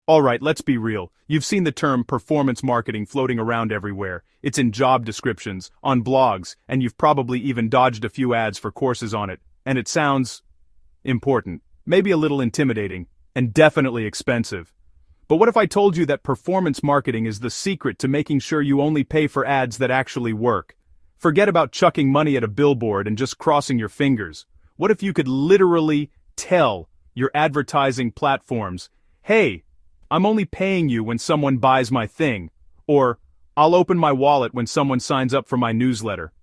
Alright, let's be real. You've seen the term performance marketing floating around everywhere. It's in job descriptions, on blogs, and you've probably even dodged a few ads for courses on it. And it sounds important, maybe a little intimidating, and definitely expensive. But what if I told you that performance marketing is the secret to making sure you only pay for ads that actually work? Forget about chucking money at a billboard and just crossing your fingers. What if you could literally tell your advertising platforms, hey, I'm only paying you when someone buys my thing, or I'll open my wallet when someone signs up for my newsletter.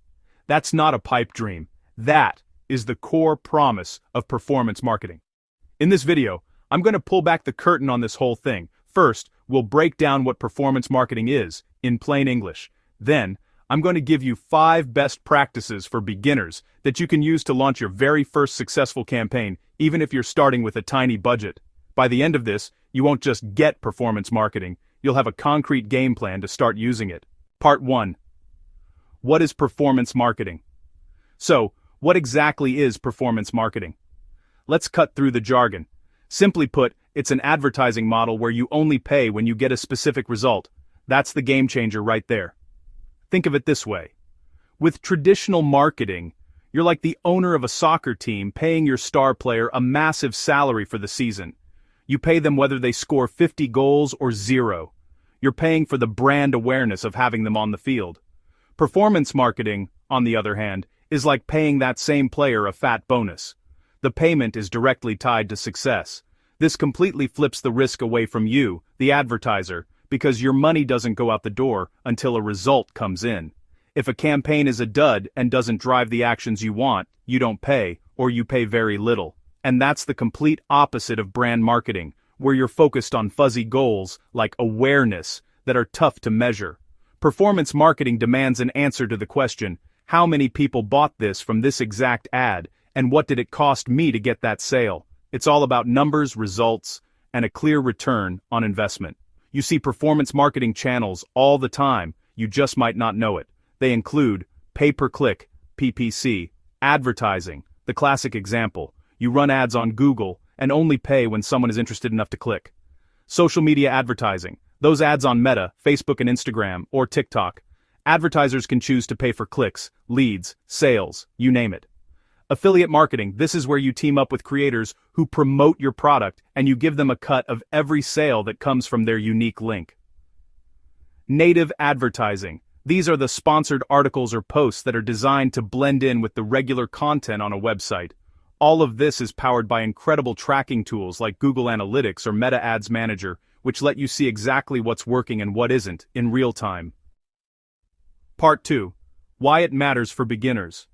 That's not a pipe dream. That is the core promise of performance marketing. In this video, I'm going to pull back the curtain on this whole thing. First, we'll break down what performance marketing is, in plain English. Then, I'm going to give you 5 best practices for beginners that you can use to launch your very first successful campaign, even if you're starting with a tiny budget. By the end of this, you won't just get performance marketing, you'll have a concrete game plan to start using it. Part 1. What is performance marketing? So, what exactly is performance marketing? Let's cut through the jargon. Simply put, it's an advertising model where you only pay when you get a specific result. That's the game changer right there. Think of it this way. With traditional marketing, you're like the owner of a soccer team paying your star player a massive salary for the season. You pay them whether they score 50 goals or 0. You're paying for the brand awareness of having them on the field. Performance marketing, on the other hand, is like paying that same player a fat bonus. The payment is directly tied to success. This completely flips the risk away from you, the advertiser, because your money doesn't go out the door until a result comes in. If a campaign is a dud and doesn't drive the actions you want, you don't pay, or you pay very little. And that's the complete opposite of brand marketing, where you're focused on fuzzy goals, like awareness, that are tough to measure. Performance marketing demands an answer to the question, how many people bought this from this exact ad, and what did it cost me to get that sale? It's all about numbers, results, and a clear return on investment. You see performance marketing channels all the time, you just might not know it. They include pay-per-click, PPC, advertising, the classic example. You run ads on Google and only pay when someone is interested enough to click. Social media advertising, those ads on Meta, Facebook and Instagram, or TikTok. Advertisers can choose to pay for clicks, leads, sales, you name it. Affiliate marketing, this is where you team up with creators who promote your product and you give them a cut of every sale that comes from their unique link. Native advertising, these are the sponsored articles or posts that are designed to blend in with the regular content on a website. All of this is powered by incredible tracking tools like Google Analytics or Meta Ads Manager, which let you see exactly what's working and what isn't in real time. Part 2. Why it matters for beginners.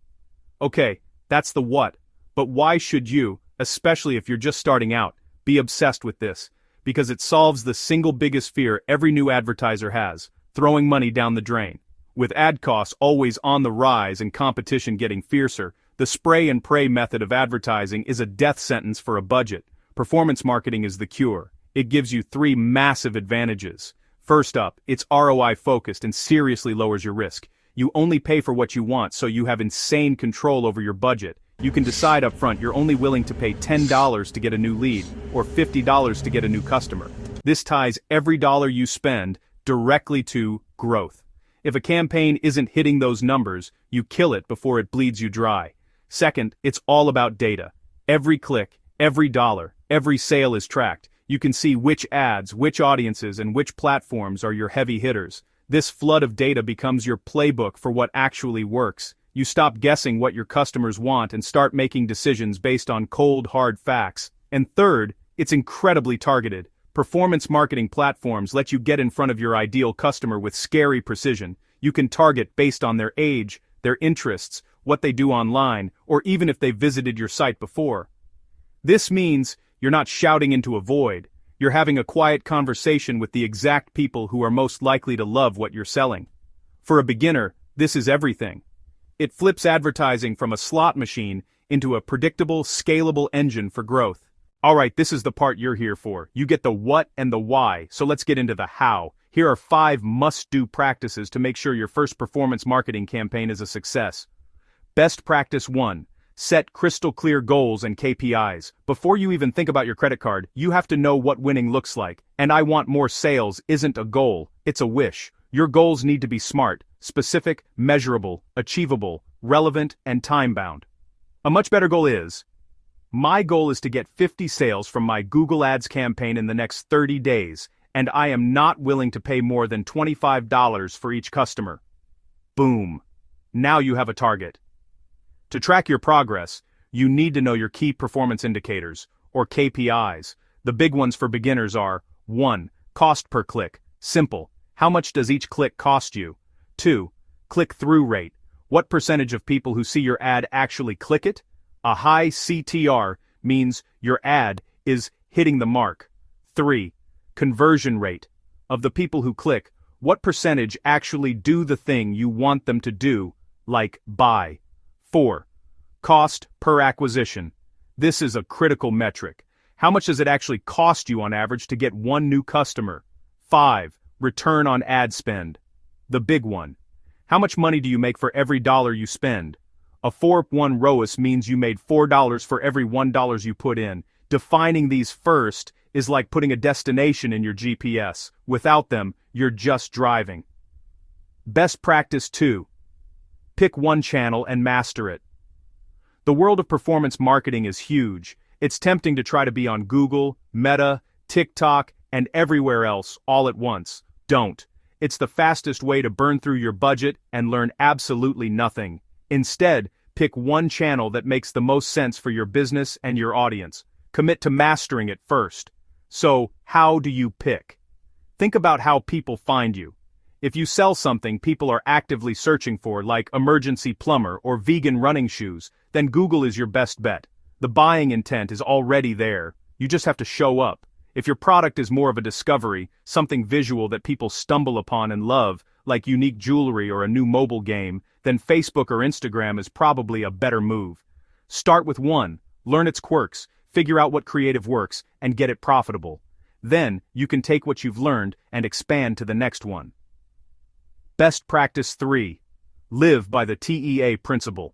Okay, that's the what, but why should you, especially if you're just starting out, be obsessed with this? Because it solves the single biggest fear every new advertiser has, throwing money down the drain. With ad costs always on the rise and competition getting fiercer, the spray and pray method of advertising is a death sentence for a budget. Performance marketing is the cure. It gives you 3 massive advantages. First up, it's ROI focused and seriously lowers your risk. You only pay for what you want, so you have insane control over your budget. You can decide up front you're only willing to pay $10 to get a new lead, or $50 to get a new customer. This ties every dollar you spend directly to growth. If a campaign isn't hitting those numbers, you kill it before it bleeds you dry. Second, it's all about data. Every click, every dollar, every sale is tracked. You can see which ads, which audiences, and which platforms are your heavy hitters. This flood of data becomes your playbook for what actually works. You stop guessing what your customers want and start making decisions based on cold, hard facts. And third, it's incredibly targeted. Performance marketing platforms let you get in front of your ideal customer with scary precision. You can target based on their age, their interests, what they do online, or even if they visited your site before. This means you're not shouting into a void. You're having a quiet conversation with the exact people who are most likely to love what you're selling. For a beginner, this is everything. It flips advertising from a slot machine into a predictable, scalable engine for growth. Alright, this is the part you're here for. You get the what and the why, so let's get into the how. Here are 5 must-do practices to make sure your first performance marketing campaign is a success. Best practice 1. Set crystal clear goals and KPIs. Before you even think about your credit card, you have to know what winning looks like. And I want more sales isn't a goal, it's a wish. Your goals need to be smart, specific, measurable, achievable, relevant, and time-bound. A much better goal is, my goal is to get 50 sales from my Google Ads campaign in the next 30 days, and I am not willing to pay more than $25 for each customer. Boom. Now you have a target. To track your progress, you need to know your key performance indicators, or KPIs. The big ones for beginners are 1. Cost per click. Simple. How much does each click cost you? 2. Click-through rate. What percentage of people who see your ad actually click it? A high CTR means your ad is hitting the mark. 3. Conversion rate. Of the people who click, what percentage actually do the thing you want them to do, like buy? 4. Cost per acquisition. This is a critical metric. How much does it actually cost you on average to get one new customer? 5. Return on ad spend. The big one. How much money do you make for every dollar you spend? A 4:1 ROAS means you made $4 for every $1 you put in. Defining these first is like putting a destination in your GPS. Without them, you're just driving. Best practice 2. Pick one channel and master it. The world of performance marketing is huge. It's tempting to try to be on Google, Meta, TikTok, and everywhere else all at once. Don't. It's the fastest way to burn through your budget and learn absolutely nothing. Instead, pick one channel that makes the most sense for your business and your audience. Commit to mastering it first. So, how do you pick? Think about how people find you. If you sell something people are actively searching for, like emergency plumber or vegan running shoes, then Google is your best bet. The buying intent is already there. You just have to show up. If your product is more of a discovery, something visual that people stumble upon and love, like unique jewelry or a new mobile game, then Facebook or Instagram is probably a better move. Start with one, learn its quirks, figure out what creative works, and get it profitable. Then, you can take what you've learned and expand to the next one. Best practice 3. Live by the TEA principle.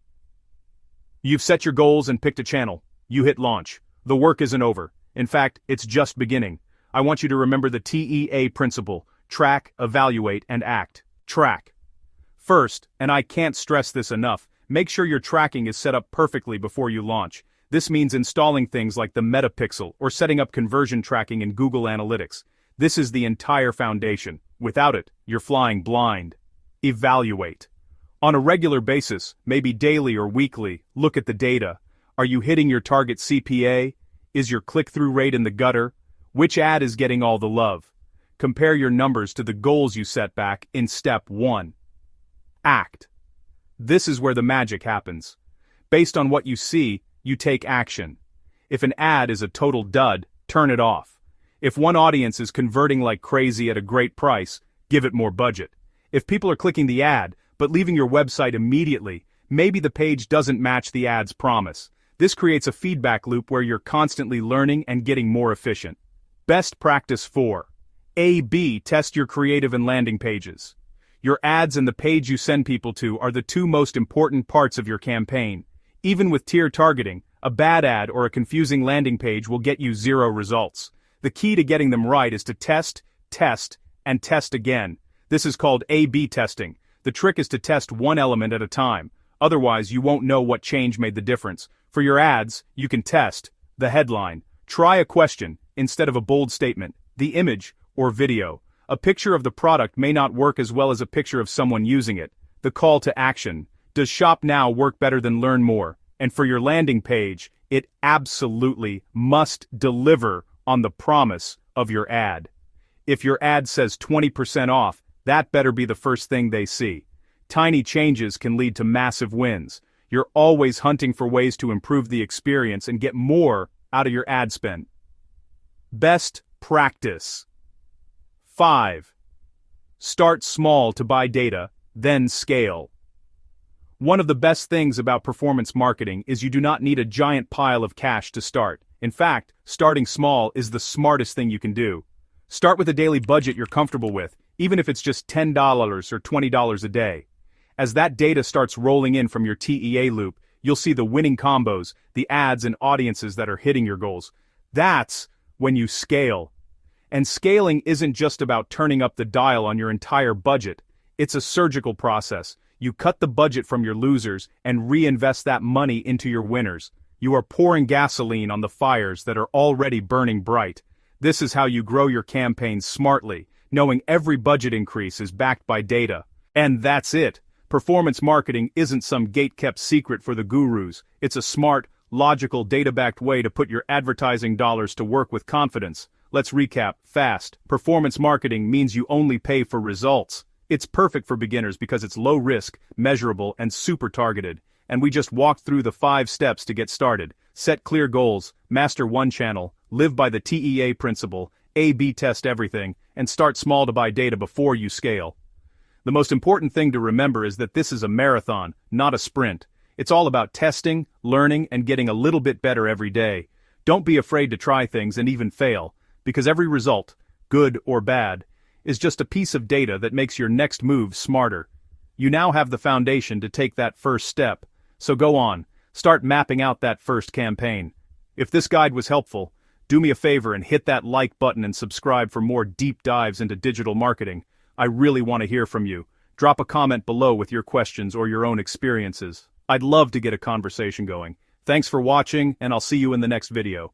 You've set your goals and picked a channel. You hit launch. The work isn't over. In fact, it's just beginning. I want you to remember the TEA principle. Track, evaluate, and act. Track. First, and I can't stress this enough, make sure your tracking is set up perfectly before you launch. This means installing things like the Metapixel or setting up conversion tracking in Google Analytics. This is the entire foundation. Without it, you're flying blind. Evaluate. On a regular basis, maybe daily or weekly, look at the data. Are you hitting your target CPA? Is your click-through rate in the gutter? Which ad is getting all the love? Compare your numbers to the goals you set back in step 1. Act. This is where the magic happens. Based on what you see, you take action. If an ad is a total dud, turn it off. If one audience is converting like crazy at a great price, give it more budget. If people are clicking the ad, but leaving your website immediately, maybe the page doesn't match the ad's promise. This creates a feedback loop where you're constantly learning and getting more efficient. Best practice 4. A/B test your creative and landing pages. Your ads and the page you send people to are the two most important parts of your campaign. Even with tier targeting, a bad ad or a confusing landing page will get you 0 results. The key to getting them right is to test, and test again. This is called A/B testing. The trick is to test one element at a time. Otherwise, you won't know what change made the difference. For your ads, you can test the headline. Try a question instead of a bold statement, the image or video. A picture of the product may not work as well as a picture of someone using it. The call to action. Does shop now work better than learn more? And for your landing page, it absolutely must deliver on the promise of your ad. If your ad says 20% off, that better be the first thing they see. Tiny changes can lead to massive wins. You're always hunting for ways to improve the experience and get more out of your ad spend. Best practice. 5. Start small to buy data, then scale. One of the best things about performance marketing is you do not need a giant pile of cash to start. In fact, starting small is the smartest thing you can do. Start with a daily budget you're comfortable with, even if it's just $10 or $20 a day. As that data starts rolling in from your TEA loop, You'll see the winning combos, the ads and audiences that are hitting your goals. That's when you scale. And scaling isn't just about turning up the dial on your entire budget. It's a surgical process. You cut the budget from your losers and reinvest that money into your winners. You are pouring gasoline on the fires that are already burning bright. This is how you grow your campaigns smartly, knowing every budget increase is backed by data. And that's it. Performance marketing isn't some gate-kept secret for the gurus. It's a smart, logical, data-backed way to put your advertising dollars to work with confidence. Let's recap, fast. Performance marketing means you only pay for results. It's perfect for beginners because it's low risk, measurable, and super targeted. And we just walked through the 5 steps to get started. Set clear goals, master one channel, live by the TEA principle, A/B test everything, and start small to buy data before you scale. The most important thing to remember is that this is a marathon, not a sprint. It's all about testing, learning, and getting a little bit better every day. Don't be afraid to try things and even fail, because every result, good or bad, is just a piece of data that makes your next move smarter. You now have the foundation to take that first step, so go on, start mapping out that first campaign. If this guide was helpful, do me a favor and hit that like button and subscribe for more deep dives into digital marketing. I really want to hear from you. Drop a comment below with your questions or your own experiences. I'd love to get a conversation going. Thanks for watching, and I'll see you in the next video.